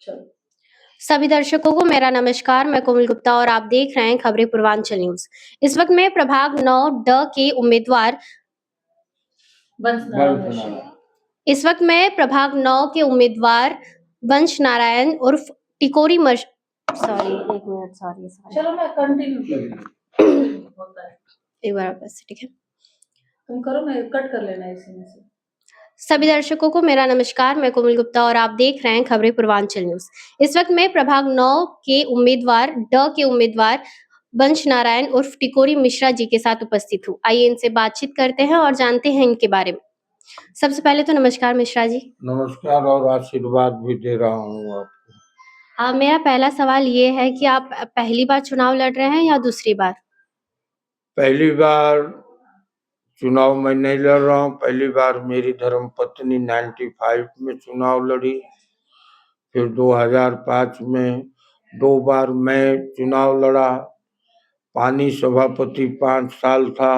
चलो। सभी दर्शकों को मेरा नमस्कार। मैं कोमल गुप्ता और आप देख रहे हैं खबरें पूर्वांचल न्यूज। इस वक्त मैं प्रभाग 9 ड के उम्मीदवार इस वक्त मैं प्रभाग 9 के उम्मीदवार वंश नारायण उर्फ टिकोरी चलो मैं कंटिन्यू होता है एक बार बस, ठीक है। तुम करो, मैं कट कर लेना इसी में से। सभी दर्शकों को मेरा नमस्कार। मैं कोमल गुप्ता और आप देख रहे हैं खबरें पूर्वांचल न्यूज। इस वक्त मैं प्रभाग 9 के उम्मीदवार ड के उम्मीदवार वंश नारायण उर्फ टिकोरी मिश्रा जी के साथ उपस्थित हूँ। आइए इनसे बातचीत करते हैं और जानते हैं इनके बारे में। सबसे पहले तो नमस्कार मिश्रा जी। नमस्कार और आशीर्वाद भी दे रहा हूँ आपको। मेरा पहला सवाल ये है कि आप पहली बार चुनाव लड़ रहे हैं या दूसरी बार? पहली बार चुनाव मैं नहीं लड़ रहा हूँ। पहली बार मेरी धर्मपत्नी 95 में चुनाव लड़ी, फिर 2005 में 2 बार मैं चुनाव लड़ा। पानी सभापति 5 साल था।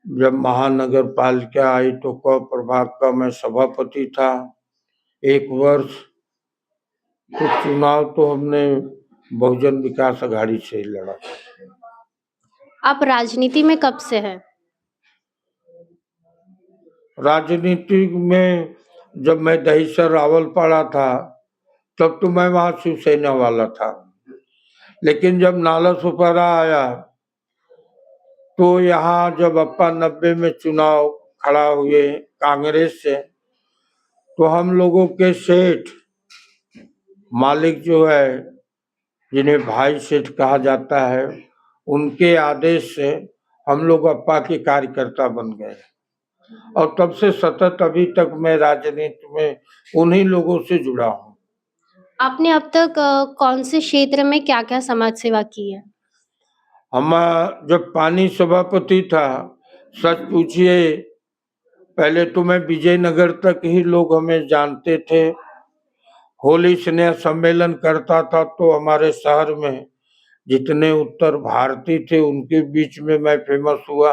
जब महानगर पालिका आई तो क प्रभाग का मैं सभापति था 1 वर्ष। तो चुनाव तो हमने बहुजन विकास अघाड़ी से ही लड़ा। आप राजनीति में कब से हैं? राजनीति में जब मैं दहीसर रावलपाड़ा था तब तो मैं वहां शिवसेना वाला था, लेकिन जब नाला सुपारा आया तो यहाँ जब अप्पा 90 में चुनाव खड़ा हुए कांग्रेस से, तो हम लोगों के सेठ मालिक जो है, जिन्हें भाई सेठ कहा जाता है, उनके आदेश से हम लोग अप्पा के कार्यकर्ता बन गए और तब से सतत अभी तक मैं राजनीति में उन्हीं लोगों से जुड़ा हूँ। आपने अब तक कौन से क्षेत्र में क्या-क्या समाज सेवा की है? हम जब पानी सभापति था, सच पूछिए पहले तो मैं विजयनगर तक ही लोग हमें जानते थे। होली स्नेह सम्मेलन करता था तो हमारे शहर में जितने उत्तर भारतीय थे उनके बीच में मैं फेमस हुआ।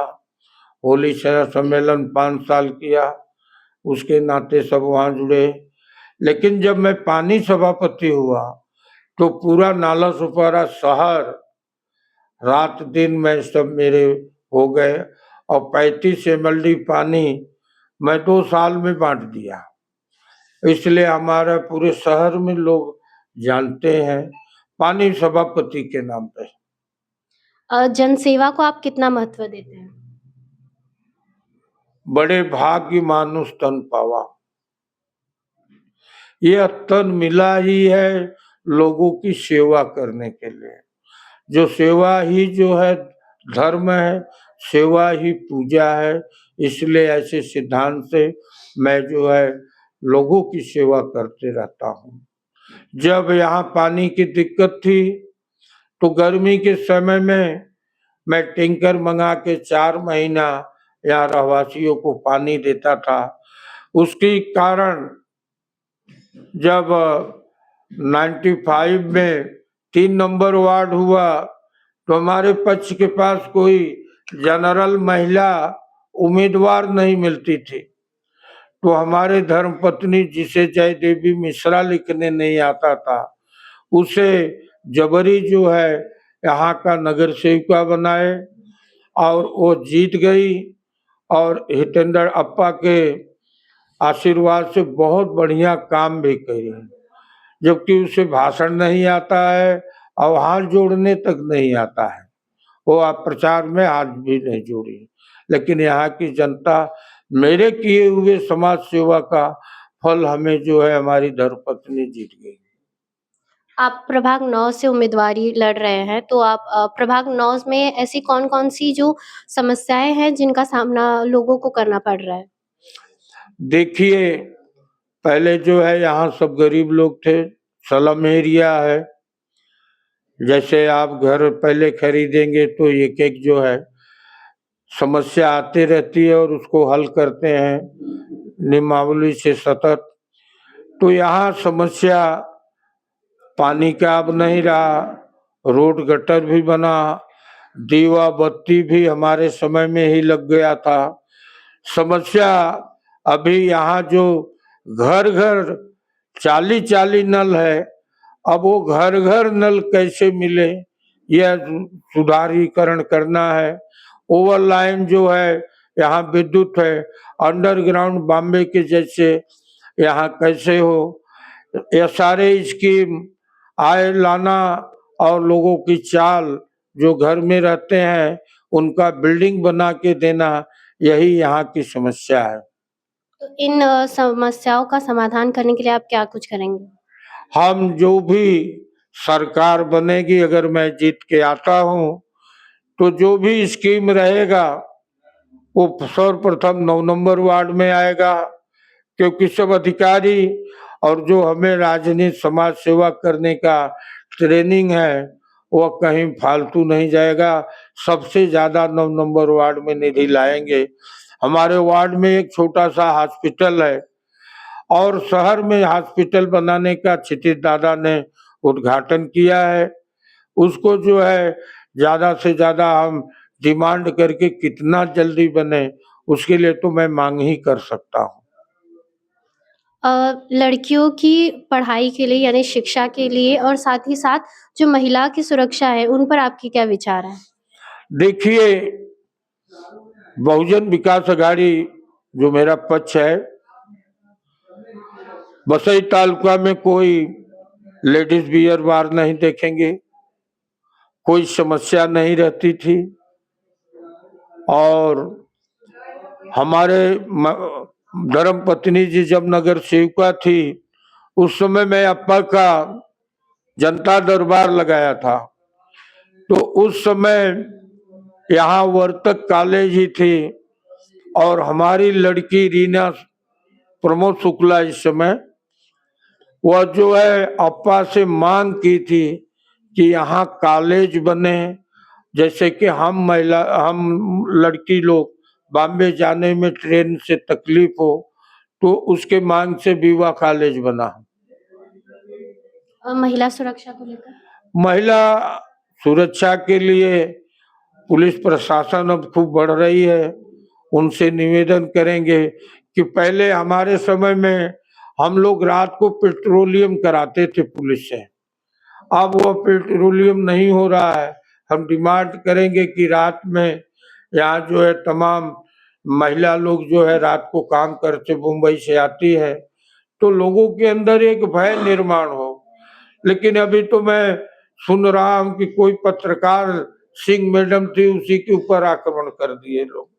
होली स्नेह सम्मेलन 5 साल किया, उसके नाते सब वहाँ जुड़े। लेकिन जब मैं पानी सभापति हुआ तो पूरा नाला सुपारा शहर रात दिन में सब मेरे हो गए और 35 MLD पानी मैं 2 साल में बांट दिया। इसलिए हमारा पूरे शहर में लोग जानते हैं पानी सभापति के नाम पे। जनसेवा को आप कितना महत्व देते हैं? बड़े भाग्य मानुष तन पावा, ये तन मिला ही है लोगों की सेवा करने के लिए। जो सेवा ही जो है धर्म है, सेवा ही पूजा है। इसलिए ऐसे सिद्धांत से मैं जो है लोगों की सेवा करते रहता हूँ। जब यहाँ पानी की दिक्कत थी तो गर्मी के समय में मैं टैंकर मंगा के 4 महीना यहाँ रहवासियों को पानी देता था। उसके कारण जब 95 में 3 नंबर वार्ड हुआ तो हमारे पक्ष के पास कोई जनरल महिला उम्मीदवार नहीं मिलती थी। तो हमारे धर्मपत्नी, जिसे जय देवी मिश्रा लिखने नहीं आता था, उसे जबरी जो है यहाँ का नगर सेविका बनाए और वो जीत गई और हितेंद्र अप्पा के आशीर्वाद से बहुत बढ़िया काम भी करे, जबकि उसे भाषण नहीं आता है और हाथ जोड़ने तक नहीं आता है। वो आप प्रचार में हाथ भी नहीं जोड़ी, लेकिन यहाँ की जनता मेरे किए हुए समाज सेवा का फल हमें जो है हमारी धर्मपत्नी जीत गई। आप प्रभाग 9 से उम्मीदवारी लड़ रहे हैं, तो आप प्रभाग 9 में ऐसी कौन-कौन सी जो समस्याएं हैं जिनका सामना लोगों को करना पड़ रहा है? देखिए, पहले जो है यहाँ सब गरीब लोग थे, स्लम एरिया है। जैसे आप घर पहले खरीदेंगे तो एक-एक जो है समस्या आती रहती है और उसको हल करते हैं नियमावली से सतत। तो यहाँ समस्या पानी का अब नहीं रहा, रोड गटर भी बना, दीवा बत्ती भी हमारे समय में ही लग गया था। समस्या अभी यहाँ जो घर घर 40-40 नल है, अब वो घर घर नल कैसे मिले, यह सुधारीकरण करना है। ओवर लाइन जो है, यहाँ विद्युत है, अंडरग्राउंड बॉम्बे के जैसे यहाँ कैसे हो, ये सारे स्कीम आय लाना और लोगों की चाल जो घर में रहते हैं उनका बिल्डिंग बना के देना, यही यहाँ की समस्या है। तो इन समस्याओं का समाधान करने के लिए आप क्या कुछ करेंगे? हम जो भी सरकार बनेगी, अगर मैं जीत के आता हूँ, तो जो भी स्कीम रहेगा वो सर्वप्रथम 9 नंबर वार्ड में आएगा, क्योंकि सब अधिकारी और जो हमें राजनीति समाज सेवा करने का ट्रेनिंग है वह कहीं फालतू नहीं जाएगा। सबसे ज्यादा 9 नंबर वार्ड में निधि लाएंगे। हमारे वार्ड में एक छोटा सा हॉस्पिटल है और शहर में हॉस्पिटल बनाने का क्षितिज दादा ने उद्घाटन किया है। उसको जो है ज्यादा से ज्यादा हम डिमांड करके कितना जल्दी बने, उसके लिए तो मैं मांग ही कर सकता हूँ। लड़कियों की पढ़ाई के लिए यानी शिक्षा के लिए और साथ ही साथ जो महिला की सुरक्षा है उन पर आपके क्या विचार हैं? देखिए, बहुजन विकास अघाड़ी जो मेरा पक्ष है, बसई तालुका में कोई लेडीज बियर बार नहीं देखेंगे, कोई समस्या नहीं रहती थी। और हमारे धर्म पत्नी जी जब नगर सेविका थी, उस समय मैं अप्पा का जनता दरबार लगाया था, तो उस समय यहाँ वर्तक कॉलेज ही थी और हमारी लड़की रीना प्रमोद शुक्ला इस समय, वह जो है अप्पा से मांग की थी कि यहाँ कॉलेज बने, जैसे कि हम लड़की लोग बॉम्बे जाने में ट्रेन से तकलीफ हो, तो उसके मांग से विवाह कॉलेज बना। और महिला सुरक्षा को लेकर? महिला सुरक्षा के लिए पुलिस प्रशासन अब खूब बढ़ रही है। उनसे निवेदन करेंगे कि पहले हमारे समय में हम लोग रात को पेट्रोलियम कराते थे पुलिस से, अब वो पेट्रोलियम नहीं हो रहा है। हम डिमांड करेंगे कि रात में यहाँ जो है तमाम महिला लोग जो है रात को काम करते मुंबई से आती है, तो लोगों के अंदर एक भय निर्माण हो। लेकिन अभी तो मैं सुन रहा हूँ कि कोई पत्रकार सिंह मैडम थी, उसी के ऊपर आक्रमण कर दिए लोग,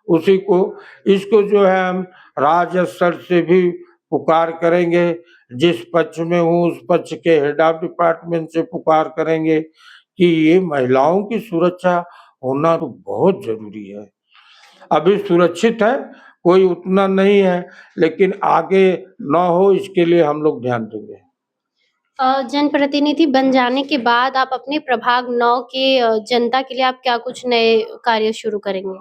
उसी को। इसको जो है हम राज्य स्तर से भी पुकार करेंगे, जिस पक्ष में हूँ उस पक्ष के हेड ऑफ डिपार्टमेंट से पुकार करेंगे कि ये महिलाओं की सुरक्षा होना तो बहुत जरूरी है। अभी सुरक्षित है, कोई उतना नहीं है, लेकिन आगे न हो इसके लिए हम लोग ध्यान देंगे। जनप्रतिनिधि बन जाने के बाद आप अपने प्रभाग 9 के जनता के लिए आप क्या कुछ नए कार्य शुरू करेंगे?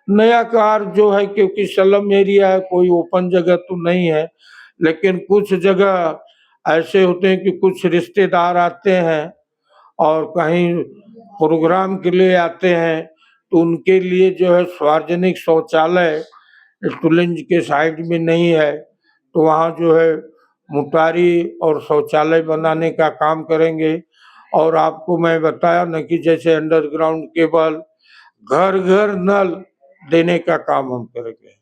नया कार्य जो है, क्योंकि स्लम एरिया है, कोई ओपन जगह तो नहीं है, लेकिन कुछ जगह ऐसे होते हैं कि कुछ रिश्तेदार आते हैं और कहीं प्रोग्राम के लिए आते हैं, तो उनके लिए जो है सार्वजनिक शौचालय टुलिंज के साइड में नहीं है, तो वहाँ जो है मुटारी और शौचालय बनाने का काम करेंगे। और आपको मैं बताया न कि जैसे अंडरग्राउंड केबल, घर घर नल देने का काम हम करेंगे।